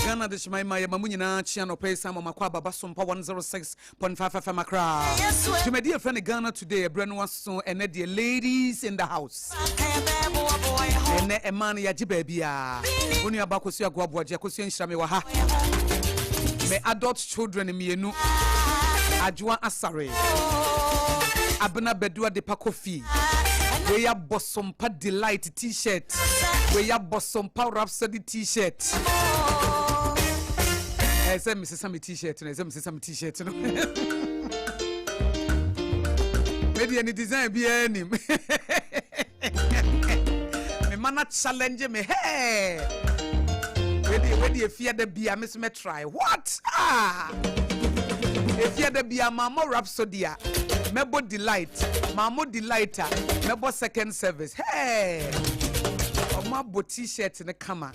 Ghana this my mamunyina chiano pay some makwaba Sompa 106.5 FM Accra. To my dear friend Ghana today, a brand was so and the ladies in the house. And a man yajibebia. Only Abakosua Aboagye Akosua Shame waha. Me adult children in me no. Adwoa Asare. ABENA ADEPA coffee. We have Sompa Delight t-shirt. We have Sompa Rhapsody t-shirt. I said Mrs. Sammy t-shirt and I said Mrs. Sammy t-shirt. Maybe any design be any. Me man challenge me. Hey. Where do you fear the beer? Miss me try. What? Ah. If you the beer, Mama Rhapsody. Mebo Delight, Mamo Delighter, Mebo Second Service. Hey, Omabo t-shirt in the camera.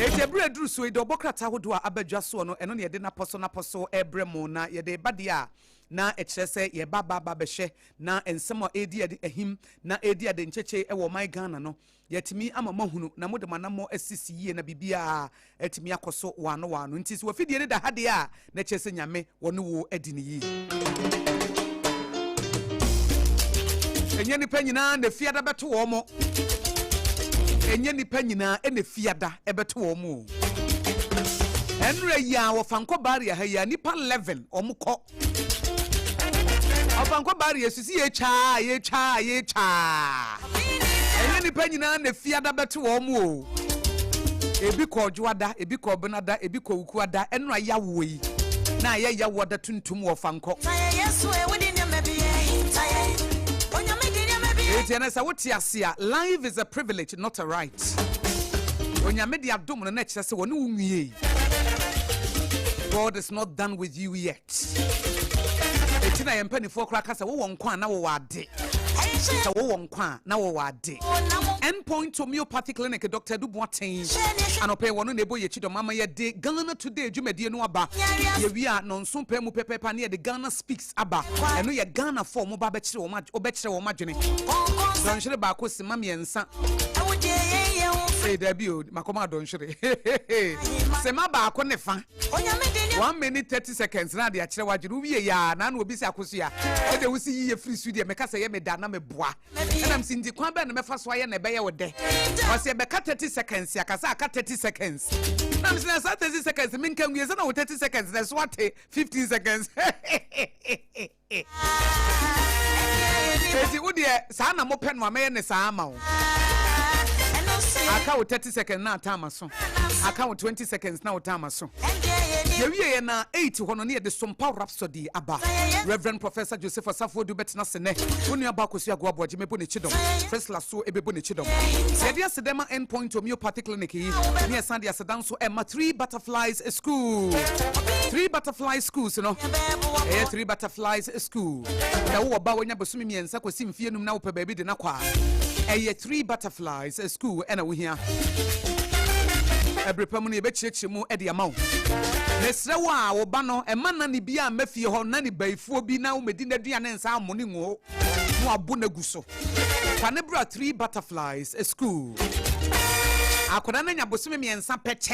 If you bread drew so, the Bokrata would do a Abagye and only a dinner person Ebremona, ye de Badia, na HSA, ye Baba Babeshe, na and some AD him, na AD the Cheche, my Ghana no. Yet me, I'm a mohunu, na moda manamo SCC and a Bibia, et me Akosua 101. When tis were feeding the Hadia, Natchez and Yame, one who Edini. And Yenny Penina and the Fiada Batuomo. And Yenny Penina and the Fiada Ebatuomo. Henry ya wa Fanko Barrier Haya Nipa 11 or Muko. Fanko Barrier to see a cha. And Yenny Penina and the Fiada Batuomo. Ebiko Juada, Ebiko Benada, Ebiko Ukwada, and Raya Way. Na ya water tuntum or Fanko. Yes, within your maybe. Life is a privilege, not a right. When you're media dominant, nature say, God is not done with you yet. It's I am penny for crackers. I won't qua now. Endpoint homeopathic clinic, Dr. Dubois, and pay one neighbor Chido Mama ye de Ghana today, Jumedia no Aba. We are non sumpe mu pepe near the Ghana speaks Abba. And we are Ghana for Mobabetch or much or better or margining. Don't should about Mammy and son. Say debut, Macoma don't should. Semaba Conefa. 1 minute 30 seconds. Now the Achawaji, ya, none will be Akosua. They will see a free studio, make us a Medana me bois. And I'm seeing the Quamba and the first wire and a bay a day. I say, cut 30 seconds, Yakasa, cut 30 seconds. I'm saying 30 seconds, mean can we 30 seconds, that's what 15 seconds. ezi wo de saa na mo pɛ no ameye ne saa ama wo aka wo 30 seconds na time so aka wo 20 seconds na wo time so ye na 8 hono ne de Sompa Rhapsody aba Reverend Professor Joseph Asafo du betena sene wonu aba Akosua go Aboagye mebo ne chidom first la so ebebo ne chidom ye de asedema endpoint homeopathic clinic yi ne asande asedan so Emma 3 butterflies school 3 butterfly schools no 3 butterflies school da wo ba wonya bosumi miensa kwasi mfie num na wo pe baby de na kwa 3 butterflies school ena wo hia Every ne be cheche mu e de amaw nesre wa wo ba no e mana ne bia mafie ho na ne baifuo bi na wo medi na duane nsa amone ngo no abo na guso Panebra 3 butterflies school akoda na nya bosome miensa peche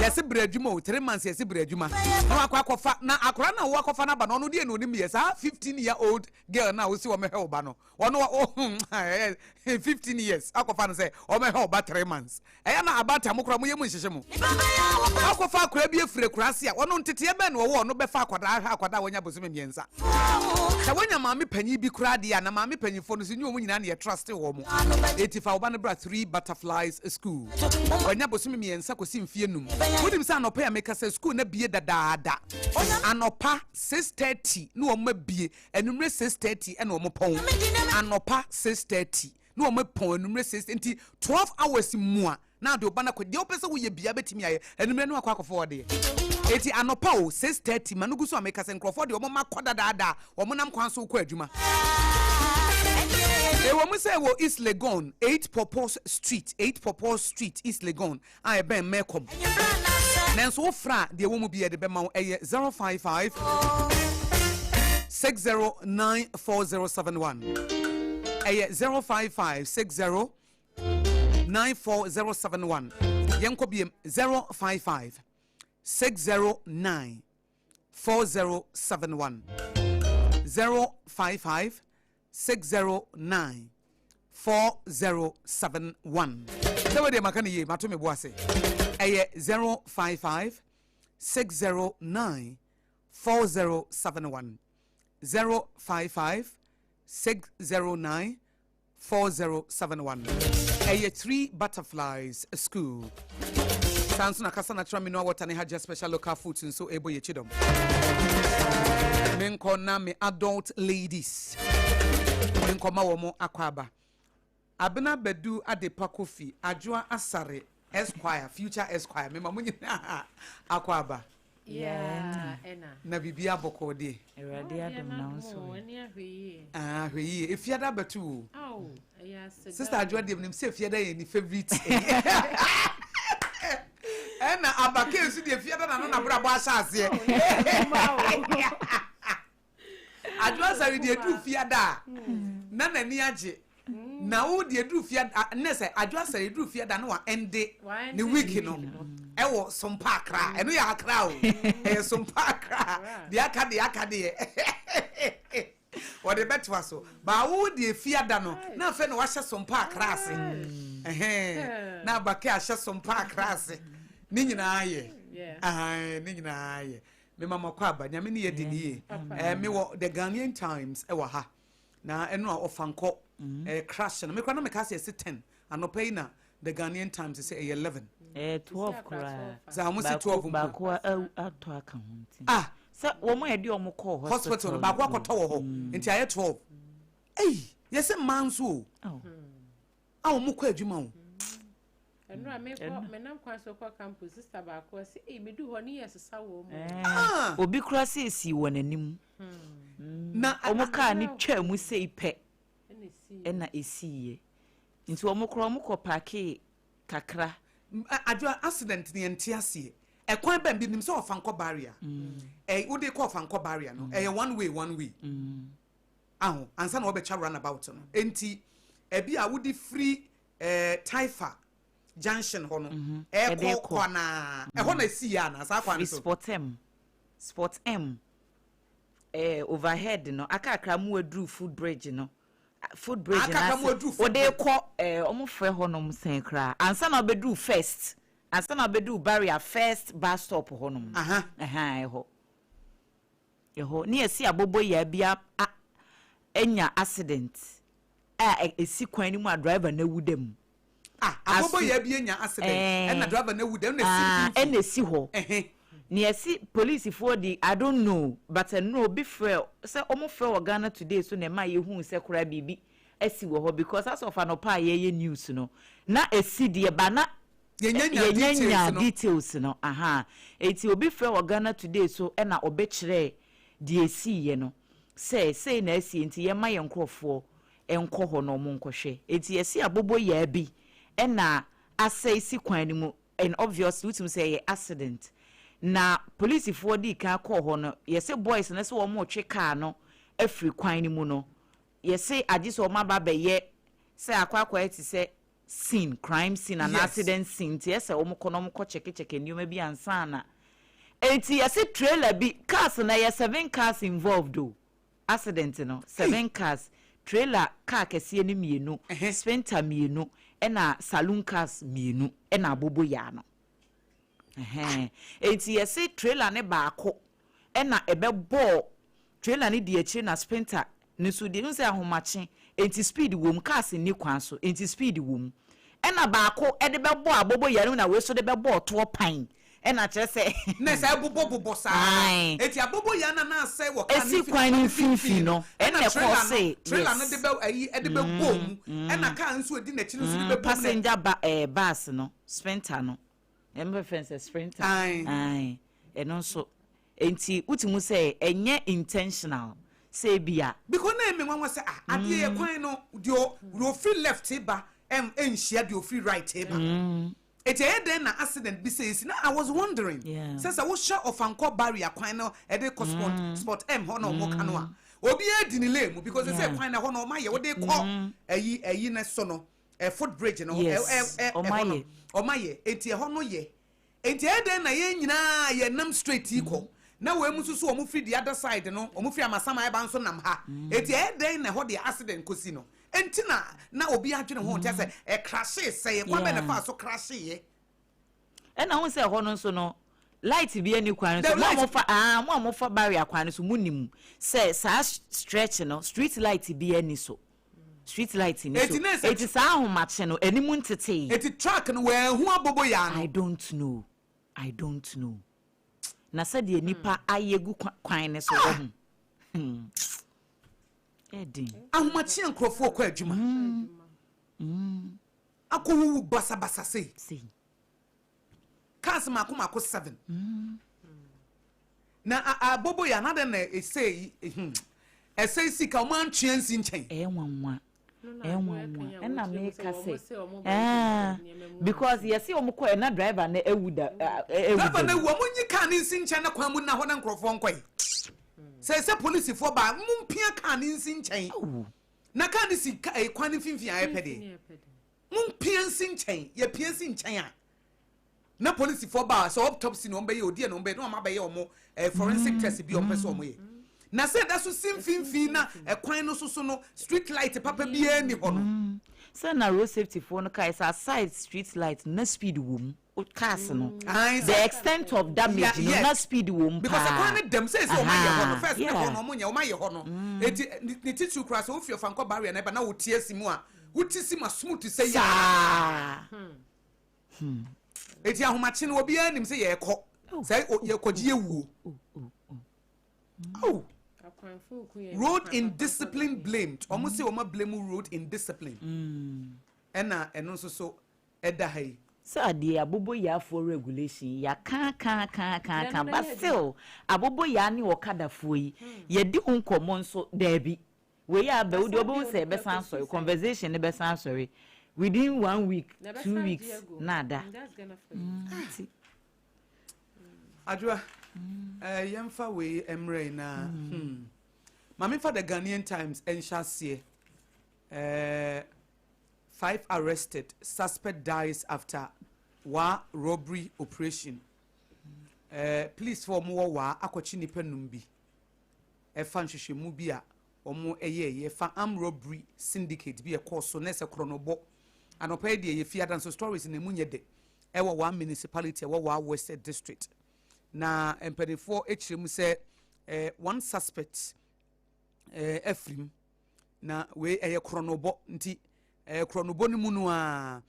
yesi bradwuma 3 months yesi bradwuma na akwakofa na akora na wo akofa na ba no de enonim yesa 15-year-old girl na wo si wo mehe oba no ono 15 years akofa no say o mehe oba 3 months eya na abata mokora mo yemu nhihye mo akofa akora bi efire kurase a ono ntete ebe na wo no befa akoda wonya bosome miensa sa wonya maami panyi bi kura de na maami panyifo no so nyu mo nyina na ye trust wo mo 85 3 butterflies school onya bosumi miensa kosi mfie num wodim sa anopa ya make school na bie dadaada anopa 6:30 no oma bie enumre 6:30 ena omo pon anopa 6:30 no omo pon enumre 6 nti 12 hours mua na de oba na ko de opese wo ye bia betimi aye enumre no akwa akofo de eti anopa o 6:30 manugu so make nkrofo de omo makoda dadaada omo nam kwan so ko adwuma we say wo East Legon 8 Purpose Street East Legon I ben mekom nanso wo fra de wo mu bia de be ma 055 609471 055 609471 yenko biem 055 6094071 055 6094071 so we makani ye matome boase 055 6094071 055 6094071 3 butterflies school Sansuna kasana tramino watane haja special local foods and so ebo ye chidom men kona me adult ladies nkoma wo mo akwaba ABENA BADU ADEPA Kofi Adwoa Asare Esquire Future Esquire me mamunyi akwaba ena na bibia bokode erade adom na nso hweyi efiada batu sister Adwoa dem nim se efiada ye ni favorite ena Abakay su de efiada na no na bra bo asase Adwoa Asare de du fiada na nani age na wo de du fiada na say Adwoa Asare du fiada na wa ende ni week no ewo Sompa Akra eno ya Akra o Sompa Akra de aka de wo de betwa so ba wo de fiada no na fe no wa hye Sompa Akra ase na Abakay a hye Sompa Akra ase ni nyina aye ni nyina aye me mama kwa ba nyame ne yedi nie me wo the Ghanaian Times e wa ha na eno a ofanko crash na me kwa na me ka say 10 anopai na the Ghanaian Times say 11 12 kura za mo say 12 ba ko ato aka ho nti se wo mo edi o mo call hospital ba ko akoto wo ho nti aye 12 yese manso o mo kwa adwuma o eno menam kwa so kwa campus sister ba ko se me du ho ne yesesa wo mo obi kura se esi wo nanim na o mo ka ni twa mu se ipe ena esiye nti o mo kura o mo ko parke kakra Adwoa accident ni entiase ekwan ba bi nim se ofanko barrier wo de ko ofanko barrier no one way ansa na wo be cha run about no enti ebi a wo di free Taifa junction hono ko na ho na si ya na sa kwan so sport M overhead no akakra mu adru food bridge no na o de ko omo frɛ ho no msen kra ansa na obedu first ansa na obedu barrier first bus stop ho no ho ni esi abobo ya bia enya accident esi kwan ni mu a driver na wu dem abobo ya bi enya accident na driver na wu dem na esi ho ni esi police for the I don't know but no be frɛ say omo frɛ o Ghana today so na ma ye hu se kura bibi esi wo ho because as of anopa ye news no na esi de ba na yenya details no eti obi frɛ o Ghana today so na obekire de esi ye no say na esi enti ye ma ye nkrofo enko ho no mo nkohwe eti esi abobo ya bi na asay si kwan ni mu and obviously we say accident na police for di ka call ho no yese boys na se wo mo twe car no afri kwan ni mu no yese agise o ma ba be ye se akwa eti se scene crime scene and accident scene ti yese o mo kono mo ko check nneoma bi ansa na eti yese trailer bi cars na ye 7 cars involved do accident no 7 cars trailer car kese ni mienu sprinter mienu na saloon cars mienu na abobo ya no eti yesi trailer ne baako na ebe ball trailer ne di akire na sprinter ne so di no say ahomache enti speed wom cars ni kwan so enti speed wom na baako de be ball abobo ya no na we so de be ball to pan na kire say na say bobo sa eti abobo ya na say wo kan esi kwan ni finfi no na ko say trailer no de be ayi de be bom na car nso di na kire nso de be passenger bus no sprinter no embe fence sprinter eno so enti utimu say enye intentional say bia because na me nwa say ade ye kwan no do free left ba enhia do free right ba eti e na accident bi say na I was wondering since I was sure of anko barrier kwan no e dey spot M ho no mo kanu a obi e di ni lane mu because say kwan na ho no ma ye wo dey call ayi na so no footbridge no omaye enti ho no ye enti eden na ye nyina ye nam straight iko na we mu susu omu free the other side no omu free amasama e ba nso nam ha enti eden na ho the accident kosi no enti na obi adwene ho ntia se crash say kwa be na fa so crash ye na ho se ho no nso no light bi ani kwan so mo fa barrier kwan so munim say sa stretch no street light bi ani so street light ni so it is how much no animu ntete it track no we hu abobo ya no I don't know na said the nipa ayegu kwan ne so ho edin ahomachi enkrofo kwa adwuma akowu basa sei cars mako 7 na abobo ya na de na esei esei sika man twensi nchen enwanwa na me ka say because yes o mko na driver na ewuda driver na wo munyi kan nsi nchen na kwan mu na ho na nkrofo nkoi say police for ba mumpia kan nsi nchen na kan si kwan finfin ayepede mumpia nsi nchen ye pia nsi nchen a na police for ba so autopsy no mbe ye odi no mbe no ma ba ye omo forensic test bi o pese omo ye na say that so simfinfin na kwan no so no street light papa bi ani ho no say na road safety for no kai side street light na speed wom o cars no the extent of damage no na speed wom because kwan dem say o ma ye ho no first na ho no mo nya o ma ye ho no eti ni titu cross o fi of anko barrier na ba na o tie simu a wuti simu smooth say ya eti ahomachi no obi anim say ye ekọ say ye koje ewuo road indiscipline blamed almost say oma blame road indiscipline eno so eda hai so the abobo ya for regulation ya kan but still abobo ya ni okada foi ye di unkomo nso dabi we ya be we obo say be san sorry conversation be san sorry within 1 week 2 weeks nada Adwoa yemfa we emre na mami for the Ghanaian Times enshase 5 arrested, suspect dies after robbery operation. Police for more akochi nipa numbi fa nhwehwemu bi a omo ye fa armed robbery syndicate bi e course so nese kronobo anopa de ye fiadan so stories na munye de ewo one municipality ewo West district na empenifo echiremu say one suspect Efrim na we kronobo nti kronobo ni mu no a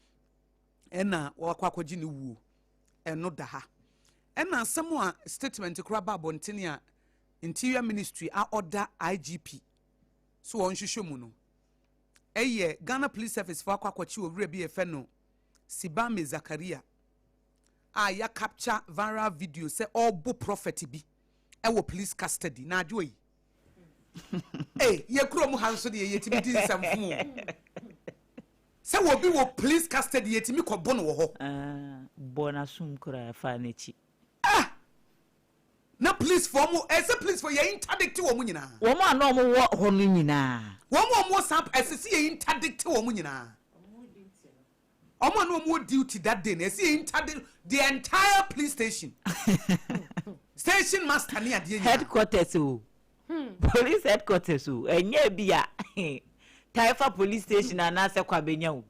ena wakwakoji ni wuo eno da ha ena asem a statement kura ba bontene a interior ministry a order IGP so won hwehwe mu no Ghana Police Service for akwakochi owura bi efe no Sibame Zakaria ya capture viral video say all bo prophet bi wo police custody na adwo yi ye kuro mu hanso de yetimi di nsamfu say wo bi wo police custody yetimi ko bo no wo ho bona sum kura fa na chi na police for mu say police for ye interdict wo mu nyina wo mu ana wo ho no nyina wo mu samp SC ye interdict wo mu nyina Omo no more duty that day. See interdict the entire police station. Station master near the headquarters. Police headquarters. Enye bia. Taifa police station anase kwa benya wo.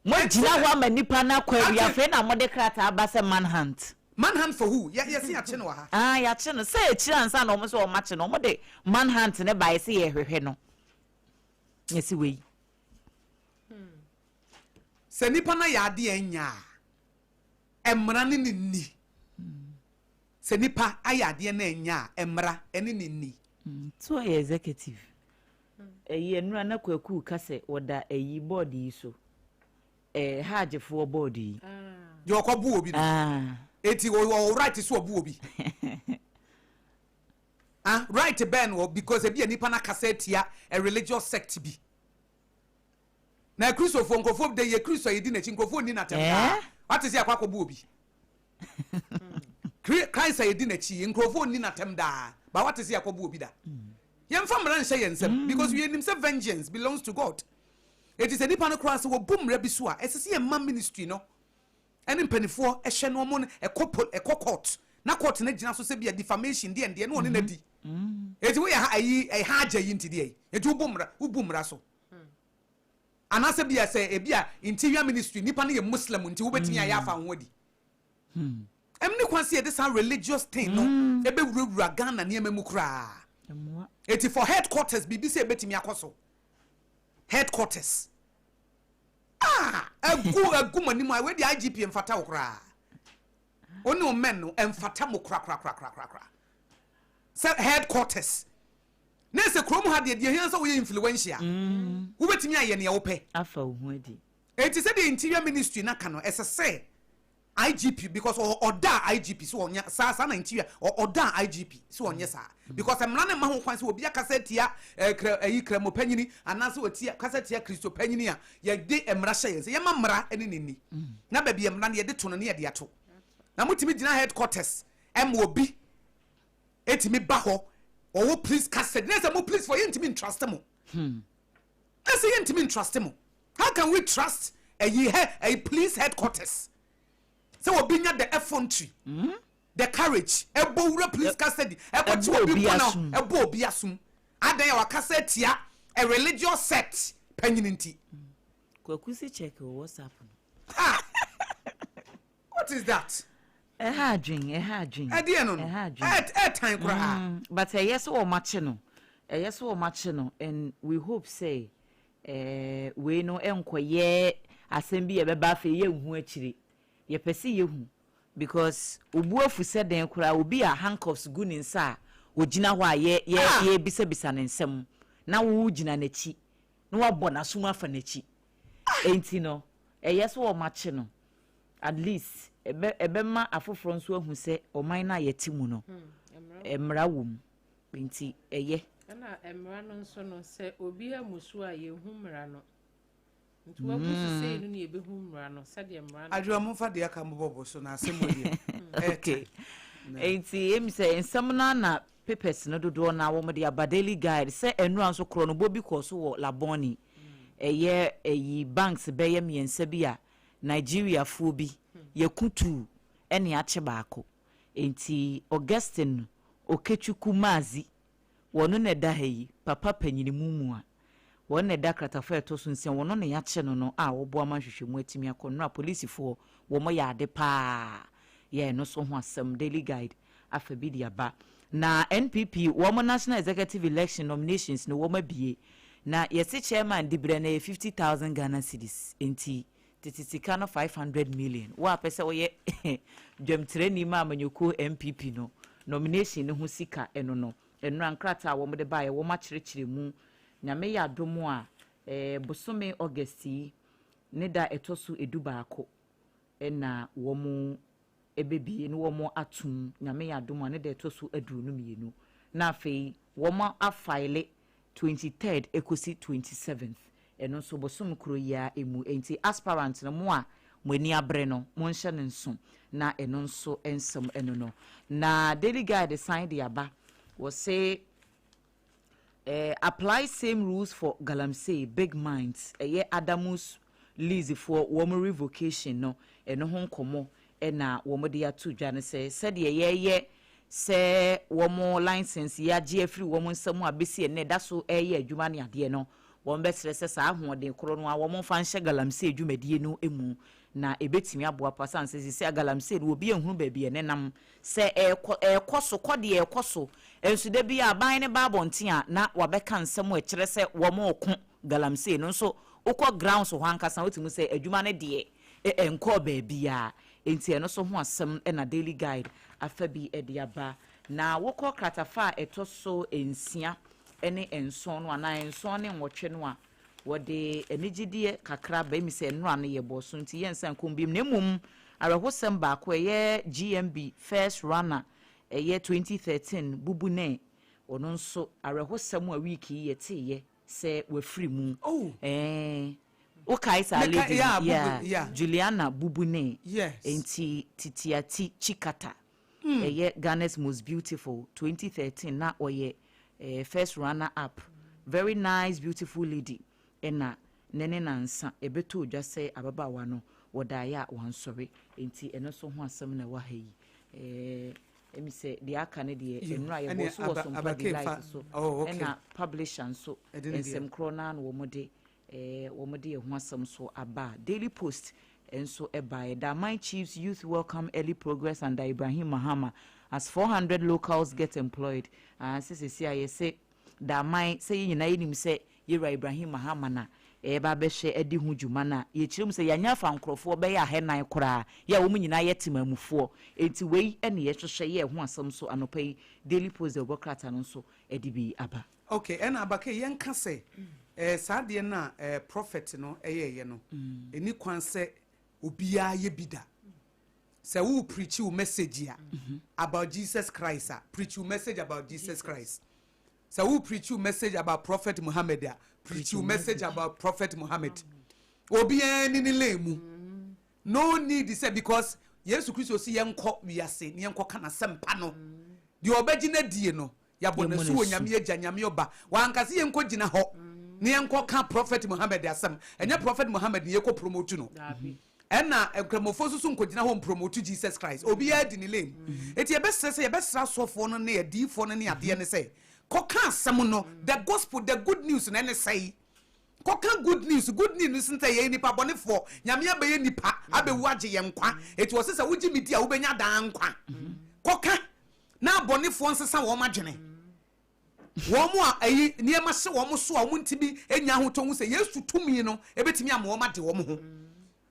Mo jina wa manipa na kwa wi afa na mo de krata abase manhunt. Manhunt for who? Yes, ya che no ha. Ya che no say chi ansa na mo so o ma che no mo de manhunt ne ba ese ye hwehwe no. Yesi we. Se nipa na yade enya emra ne ni se nipa ayade na enya emra ene ni so executive enura na kwaku kase oda eyi board yi so hajefo board yi yo ko bu obi eti wo right so bu obi right ben because e bi nipa na kase tia a religious sect bi na Christopher nkofo de ye Christo ye di na chi nkofo ni na temda what is yakwa bu obi Christ ye di na chi nkofo ni na temda but what is yakwa bu obi da yemfa mra nhye yensem because we nim say vengeance belongs to God. It is a nipa no cross wo bumra bi so a esese ye man ministry no ene mpanifo ehwe no mo e court na court na gina so se bia defamation de ende no one na di eti we ha ayi ha agya yi nti de eti wo bumra so anase bia say ebia interior ministry nipa na ye muslim nti wo betimi ya afa ho di emni kwanse this religious thing no ebe wurawura Ghana na emamu kra eti for headquarters bibi say betimi akoso headquarters agu manimu a we di IGP emfata wo kra oni o men no emfata mo kra say headquarters nese krom ha de hian so we influential wo betimi aye ne wo pe afa wo adi eti say the interior ministry na ka no say IGP because oda IGP so onya sa na interior oda IGP so onye sa because emra ne ma ho kwan se obi akasa tia kramo panyini anase otia kasa tia Kristo panyini a ye de emra hye ye ma mra ene nini na ba bi emra ne ye de to no ne ye de ato na mutimi gina headquarters obi etimi ba ho owo police custody na say mo police for you intimi trust mo na say intimi trust mo how can we trust a police headquarters? So obinya the effrontery, the courage, ebo police custody, ebo obi asum. Adan ya wakase tia a religious sect penyininti. Kwakusi check what's happening. What is that? A hard drink. Time kura. But yes or match no, and we hope say we no enkoye assembly ebeba fe ye hu akiri. Ye pesi ye hu because obuafu said den kura obi a handcuffs gu ni nsa ogina ho a ye bisa ne nsem na wo gina na chi na wabɔ na suma fa na chi enti no yes wo match no at least ebe ma afoforo nso ahu se oman na yeti mu no emra wom enti na emra no nso no se obi amusu a ye hu mra no ntu wa kusu sei no ne ebe hu mra no se de emra no adwo mo fa de aka mbobo so na asemo de okay enti em se ensam na papers no dodo na wo de abadeli guide se enu anso kro no bobi ko so wo laboni eyi banks be ye miensa bi a Nigeria fo bi yakutu ene ache baako enti Augustine Okechukwu Mazi wono ne da hayi papa panyini mumu a wono ne da kratafa eto so nsia wono ne yache no a wobo amanhwehwemu atimi akonno a police fo wo mo ya ADEPA ye no so ho asem daily guide afa bi dia ba na NPP woman national executive election nominations no woman bie na yesi chairman dibre na 50,000 Ghana cedis enti titisika no 500 million wa pese oye dwemtre ni ma amanyoko MPP no nomination no ho sika eno no eno ankrata wo de bae wo ma kyerkyere mu nyame ya domo a bosome August ne da etoso edubaako ena wo mu ebebie no wo mu atum nyame ya domo ne da etoso aduru no mienu na afei wo ma afile 23rd ekosi 27th eno so bosom kuro ya emu enti aspirant no mo a mweni abre no mo nhye ne nso na eno nso ensem eno no na daily guide sign the aba was say apply same rules for Galamsey big minds Adamus lease for woman revocation no eno ho nkomo na womo de atu dwane said ye se womo license ya je free womo nsam abesi ne da so adwuma ne ade no won besere se sa ahoden koro no a womo fa nhye Galamsey adwumadie no emu na ebetimi aboa pasan se Galamsey no obi ehunu ba bi nenam se ekoso kode ekoso ensu de bi aban ne ba bonten a na wabeka nsem a kire se womo oko Galamsey no so ukọ grounds ho ankasa otimu se adwuma ne de enko ba bia enti eno so ho asem na daily guide afabi ediaba na wokọ kratafa etoso ensia ene enson no ana enson ne nwotwe no a wode enigidie kakra ba mi se nnura ne yebo so nti yensan kombim na mum arahosem ba ko GMB first runner 2013 bubune ono nso arahosem a week yete ye se wafiri mu okay sa lady yeah Juliana Bubune enti titiati chikata Ghana's most beautiful 2013 na oye first runner up very nice beautiful lady ena nene nansa ebeto dwa se ababawa no wodaya wansori enti eno so ho asem na wahayi emi se de aka ne de enura ye bo so some public so ena publisher so ensem krona no womode womode ho asem so aba Daily Post enso ebae da my chiefs youth welcome early progress under Ibrahim Mahama as 400 locals get employed say da my say nyina yinim se yera Ibrahim Mahama na ba be hwe edi hu dwuma na ye kirim se yanya fa nkrofo be ya henan kora ya wo nyina yetimamufo enti wei ene ye hwehwe ye ho asem so anopai Daily Post the bokrata no so edi bi aba okay and Abakay yenka se saade na prophet no ye no eni kwan se obia ye bida se wo preach you message about Jesus Christ preach you message about Jesus Christ. So who preach you message about Prophet Muhammad? Preach you message about Prophet Muhammad. Obi any lemu. No need to say because Yesu Christo si yenko wiase, ni yenko kana sempa no. Di obegine die no. Ya bonesu onyame agya nyame oba. Wa ankase yenko gina ho. Ni yenko ka Prophet Muhammad asem. Enye Prophet Muhammad ni yeko promote no. Ena ekremofo susu nko gina ho promote Jesus Christ. Obi adi ni lemu. Eti ebesese yebesra sofo no na yadifo no ne ade ne say koka samuno the gospel the good news na ne say koka good news nta ye nipa bonefo nyame abaye nipa abewu agye ye nkwa it was say wuji media wo benya dan nkwa koka na bonefo nsesa wo magene wo mu a ayi niema hye wo mu so a wo ntimi enya ho to hu say Yesu tumi no ebetimi am wo made wo mu ho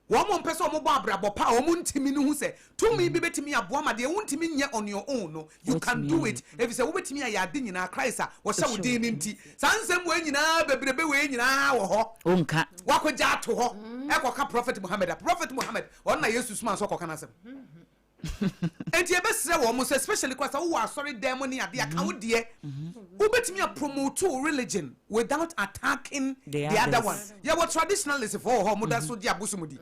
wo mu mpese wo bo abrabo pa wo mu ntimi no hu say tumi bi betimi abo amade wo ntimi nye on your own no you can do it if you say wo betimi ya ade nyina Christ a wo hye wo din nti sansem wo nyina bebrebe we nyina wo ho onka wakoja ato ho ekoka Prophet Muhammad on na Jesus man so koka nasem enti ebesre wo mo especially kwasa wo asori demoni ade aka wo de wo betimi a promote religion without attacking the other one yeah what traditionalists for ho mo da so di abosomudi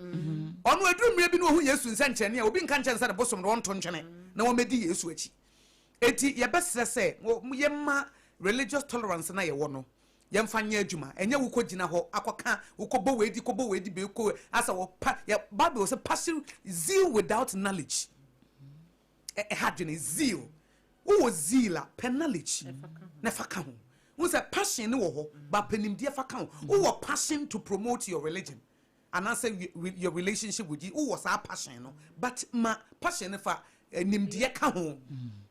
onu adumre bi no hu Yesu nsankyene a obi nka nkyene de bosom ron to nkyene na wo medi Yesu achi enti yebesre se yemma religious tolerance na ye wo no yemfa nya adwuma enye wo kogina ho akoka wo kobo we di be ko asa wo Bible say passion zeal without knowledge hadwene zeal wo zeal knowledge na faka ho wo say passion ne wo ho ba panimdie faka ho wo passion to promote your religion and answer your relationship with you wo say passion no but ma passion fa nimdie ka ho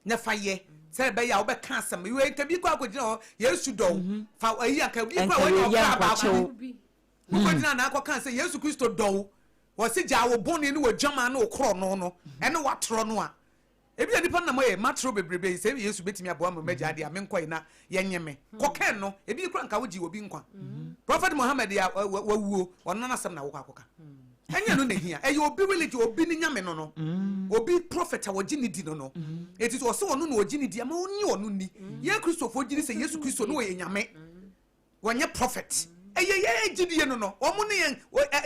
na fa ye say be ya obeka asem you enta bi kwa akogina Yesu do fa ayi aka bi kwa we okra ba ko mukogina na akoka say Yesu Kristo do wo se ja wo boni ni wo dwama na okro no ene watro no a ebi anipa na moye matro bebrebe say Yesu betimi aboa ma magya de amenkoi na yenyeme koken no ebi kura nka wo gi obi nkwa Prophet Muhammad ya wawuo ono na asem na wo akoka enya no nehia e obi religi obi ni nyame no obi prophet a wogi ni di no it is also ono no wogi ni di ama oni ono ni ye Kristofo gi ni say Yesu Kristo no we nyame wonye prophet ye gidie no omo ne yen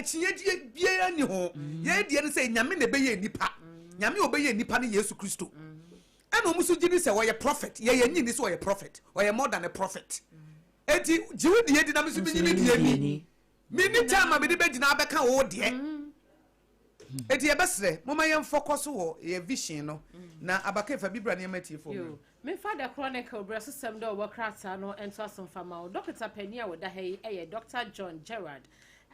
chiye bia ni ho ye die no say nyame na be ye nipa nyame obeye nipa ne Yesu Kristo eno musu gi ni say wo ye prophet ye ye nyini so wo ye prophet or ye more than a prophet eti jiwe die di na musu bi nyimi die ni mini time me de be gina abeka wo de eti ye besre moma ye focus wo ye vision no na Abakay fa bibra ne matie fo me fa the chronicle bra system do wo krata no ento asomfama wo Dr. Penia wo da hey eye Dr. John Gerard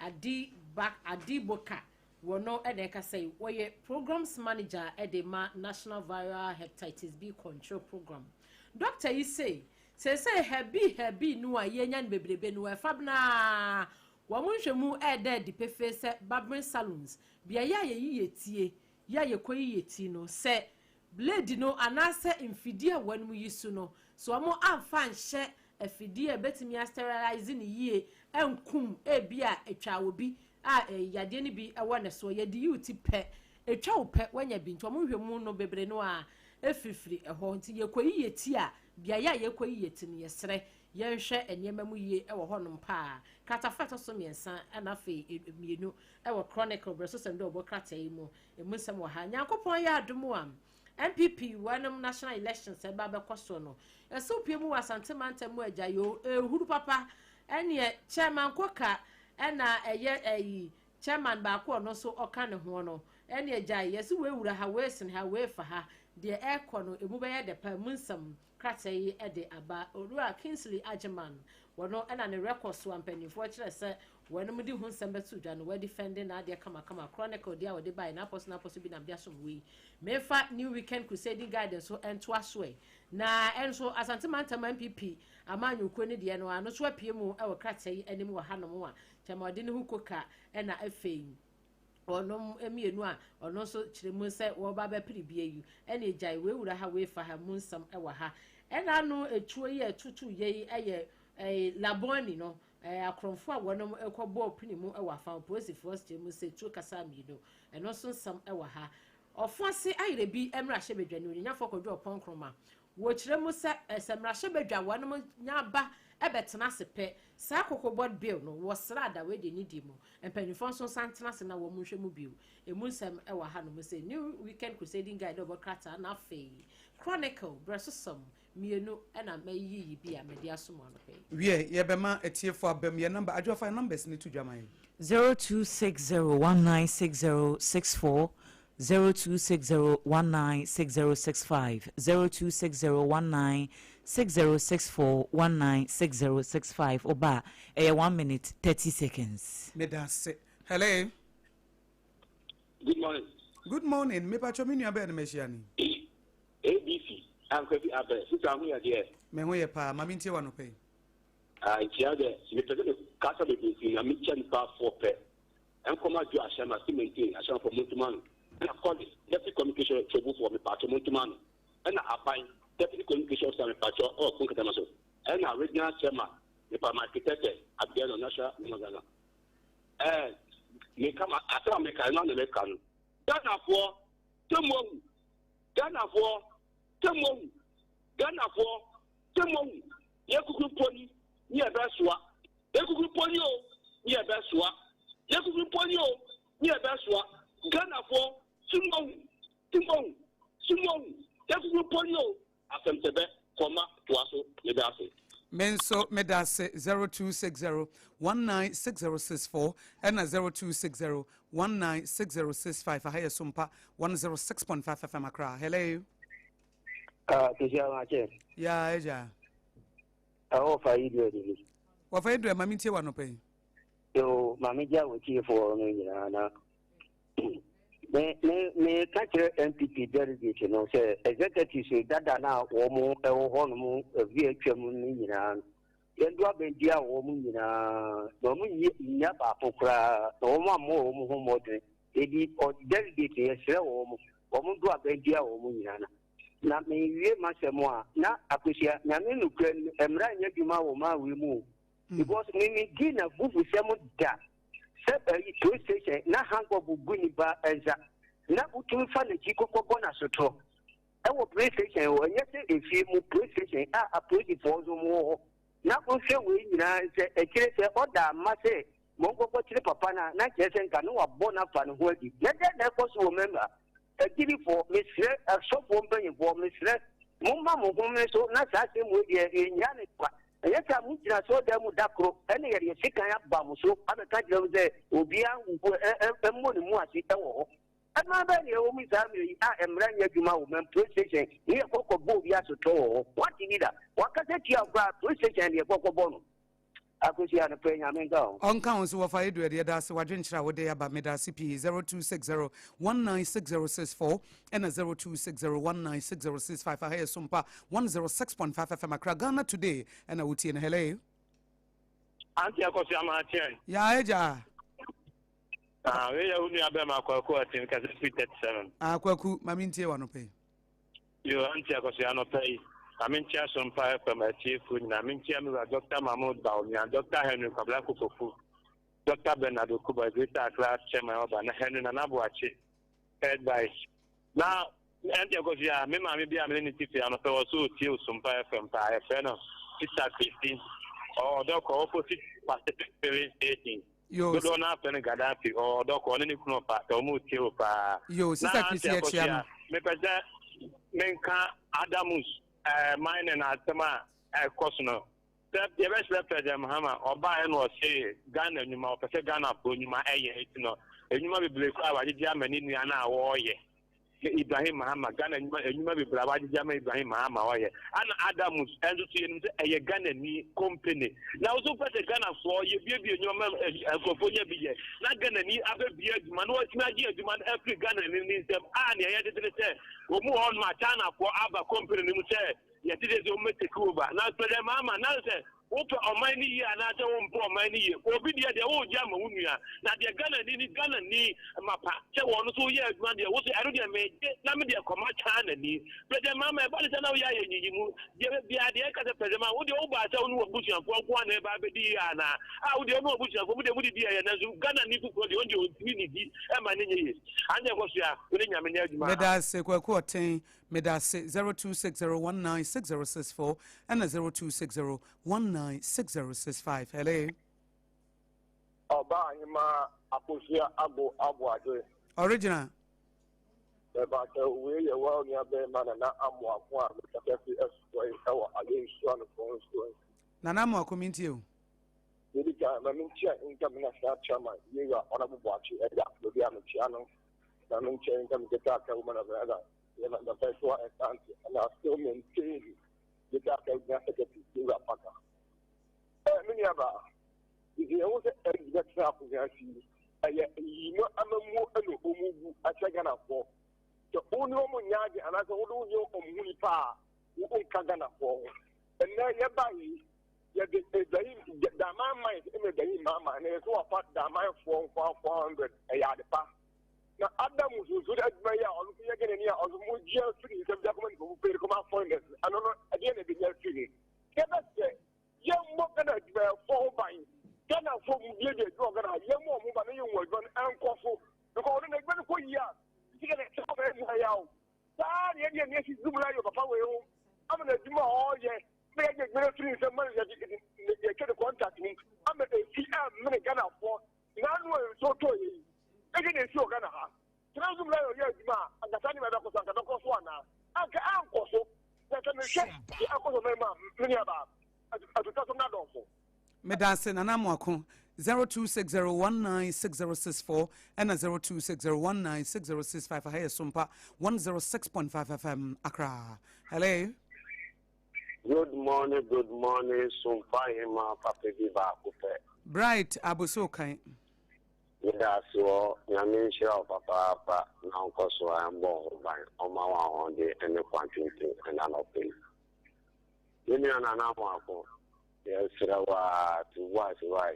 Adiboka wono e de ka say wo ye programs manager ADEPA National Viral Hepatitis B Control Program. Doctor you say hebi no a ye nya bebrebe no e fabna wo munhwemu e de di pefe se barbering salons bia ya ye tie ya ye koyi yeti no se blade no anase mfidie wanmu yisu no so amo amfa nhye afidie betimi sterilize ni yie enkum ebia etwa obi yade ni bi ewo ne so ye di yuti pe etwa wo pe wanya bi nto mo hwemu no bebre no a efifiri eho nti ye koyi yeti a bia ya ye koyi yeti no ye sere ye nhwe enema mu yie ewo honom pa katafato so miensa na fe mienu ewo chronicle breso sendo obo krata yi mu emusem wo ha nyankopon ya adomu am MPP wanam national elections eba be kwaso no eso piemu wasante mantemu agya yo ehuru papa ene chairman koka ena eye chairman ba ko no so oka ne ho no ene agya yeso we wura ha we sin ha we fa ha de ekọ no emu be ye de pa munsam kratai e de aba Olua Kingsley Agyeman wono ena ne record so ampanifo kire se wanam di hunsam betu dwa no we defending na de kama chronicle dia we de bai na apostle bi na bia so we mefa new weekend crusading guidance so ento aswe na enso asante mantam MPP amanyu ko ne de no ano so apie mu e wo kratai anim wo hanom a chamade ne hukoka ena afei onom emienu a ono so kiremu se wo ba ba piribie yu ena ejai we wura ha we fa ha munsam e wa ha ena no etuo ye tutu ye eye laboni no akromfo a wonom ekọbọ opinimu e wa fa police force kiremu se tuo kasa mienu eno so nsam e wa ha ofuase ayire bi emra hye bedwane onyanya fokodwo oponkroma wo kiremu se esemra hye bedwa wonom nya ba ebetena sepe sa kokobod bill no wo srada we de nidi mu empanifon so santena se na wo munhwe mu bill emunsem e wa ha no mu se new weekend crusading guide obokrata na fe chronicle bresosom mienu ena mayiyi bi a media somo no pe wie ye bema etiefo abem ye number Adwoa fa numbers ni to dwaman 0260196064 0260196065 0260196064196065 oba 1 minute 30 seconds. Medase. Hello. Good morning. Me pacho minu abe na meshiani. ABC. I'm going to abe. Sisa mu ya de. Me ho ye pa mami ntie wa no pe. Ntia de. Me pese de kasa be bi na me chen pa 4 pe. Enkoma ju ashama si maintain ashama for montumano. And I call it deputy communication trouble for me pacho montumano. And abai deputy communication officer me pacho o kunkatamaso. And regional chairman me pa architect ABENA national Ghana. Me kama ata me ka na me kanu. Ghana for Yekuku poni ni ebeswa. Yekuku poni o ni ebeswa. Yekuku poni o ni ebeswa. Ghana for Timon. Yekuku poni o afemtebe koma tuaso medase. Menso medase 0260196064 and 0260196065 ahaya Sompa 106.5 FM Accra. Hello. Yeah, eja. Offer you. What I do, Mammy Tia no pay. Yo, Mammy Ja will cheer for no, Me catch MPP delegate, you know, say executive say that now woman one VHM in Yendua Bendia woman in Nomi Yaba Pokra, no one more modern, Eddie or delegate, yes, woman do a Bendia woman. Na me Masamoa, na Akosia, Naminu, and Ryan Yaduma Woma remove. Because me Gina Bubu Samu da. Separate police station, na Hanko Buguniba and na Utu Fan Chico Bona Soto. Our police station, when you say if you police station, a police for more. Na Usha we a case order, Mase, Mongo Papana, not just and Canoa Bona Fan Wordy. Let that remember. A TV for Miss a shop woman for Miss Mumma Mogume, so not asking with in Yanikwa. And yet I moved to saw them with Dacro, and you sick up Bamuso, and a country of the Ubia, and money more. And my baby, Omi Sammy, I am running at Juma woman, police station, near Coco Bobia to tow. What you need? What can you have got police station near Coco Bono? Akosua no pay nyame go on council wa fa edu de da se wadwenchira wo de aba meda CP 0260196064 and 0260196065 ahe Sompa 106.5 FM Accra Ghana today and awutie no hello Auntie Akosua ma chen ya eja we ya unu abema akwaku atin ka 37 akwaku mamintie wa no pay yo Auntie Akosua no pay Amintia Sompa from a chief, Namintia, Dr. Mahmoud Baumi, and Dr. Henry Kablakufu, Dr. Bernardo Kuba, Greater Class Chairman of Henry and Aboagye, head by now. Antiochia, maybe I'm in the and also till Sompa from Payafeno, Sister Christine, or Doc opposite Pacific Station. You don't have any Gaddafi or Doc or any Knopa, or Mutilpa. You, Sister Christine, Menka Adamus. Mine and Atama, Cosno. That the best representative Mahama or buy and was say Ghana, you might say Ghana, you might and you might be black. I did Germany in an hour. Ibrahim Mahama, Ghana, and you might be Brabadi Jama Ibrahim Mahama, and Adamus, and to see a Ghana company. Now, so put a Ghana for you, baby, and your mother, and for be not Ghana, other beer, man, what's my dear, demand every Ghana in them. I had to say, we'll move on my channel for other company, and say, yes, it is your Mr. Cuba. Now, for the Mama, now say, open on my knee, and I don't want my knee. Or be the old Jama Unia. Now, they're Ghana, need Mapa. So, one, 2 years, man, there was a made, let me come out China. But the Mama, but it's now, yeah, you the idea of the president, would the old Baton Bush and one about Diana. How do you know Bush and what would it be? And Ghana need to go the only community and my name. And there was Medas Quatin, Medas 0260196064 and 0260196065. Hello. Obama Akosua Aboagye. Original. But we are well near ABENA and Amwa, Nanamo community. The Mamintia International Chairman, you are honorable watching at the Channel. Mamintia income the dark woman of the the first one and I still maintain the dark executive to the Paka. Many of us, if you want to executive, you know, I'm a more a second of four. The only woman yard and as a whole new Munipa, who Kagana for. And now you're buying. Yeah, the man might imitate Mamma, and it's all part the man for 400 a yard. Now, Adam was good at my looking again here on the Mujia City, some document who pay come out for this. I don't know again at the year city. Can I say, young Mokan at 4 buying? Can I form you the drug and a young woman who was one uncle for the golden egg for years? You can tell me how. Yes, she's doing like a power. I'm going to do all yes. May I get military some money that they can contact me. I'm a CM, many Ghana for none will so toy. Again, it's your Ghana. Transum Layo, yes, ma, and the Tani Madakos and the Coswana. Uncle, so that can share the Akosua, many about as a Tatanado. Medasin and Amwako 0260196064 and 0260196065 ahe Sompa 106.5 FM Accra. Hello. Good morning, Sompa Hima Papa Viva Coupe. Bright Abusokai. so Yamin Shell Papa, now Akosua and Bon by Omawa on the and the quantity and an open. Union and Amako, yes, to what, why?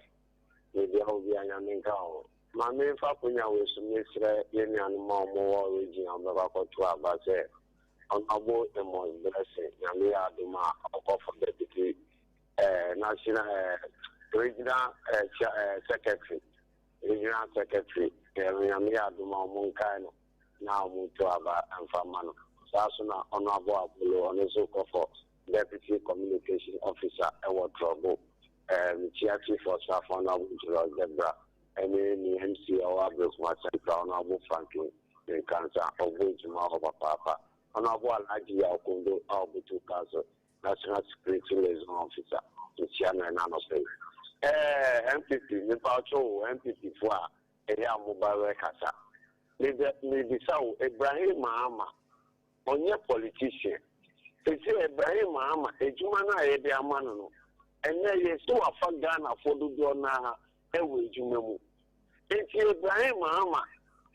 Maybe I'll be a young girl. My main Fapunya was Mr. Union more region on the Bako to Abase. On about the most blessing, Yamia Duma, of the deputy national regional secretary. Regional secretary, Yamia Duma Munkano, now Mutuaba and Famano. Sasuna on Aboagye on the so-called deputy communication officer, Edwoa Asare, chief for staff on Abu Debra, and any MC or Abakay Central on Abu Franklin, in cancer of which Mahova Papa, on Aboagye Okundo, Abu Council, National Security Liaison Officer, in China and Anostate. MPP, Nipacho, MPP for a mobile Kasa. Maybe so, Ibrahim Mahama, on your politician. They say Ibrahim Mahama, a Jumana, a Diamano, and then you still a fun Ghana for the Dona, a way Jumamu. It's Ibrahim Mahama,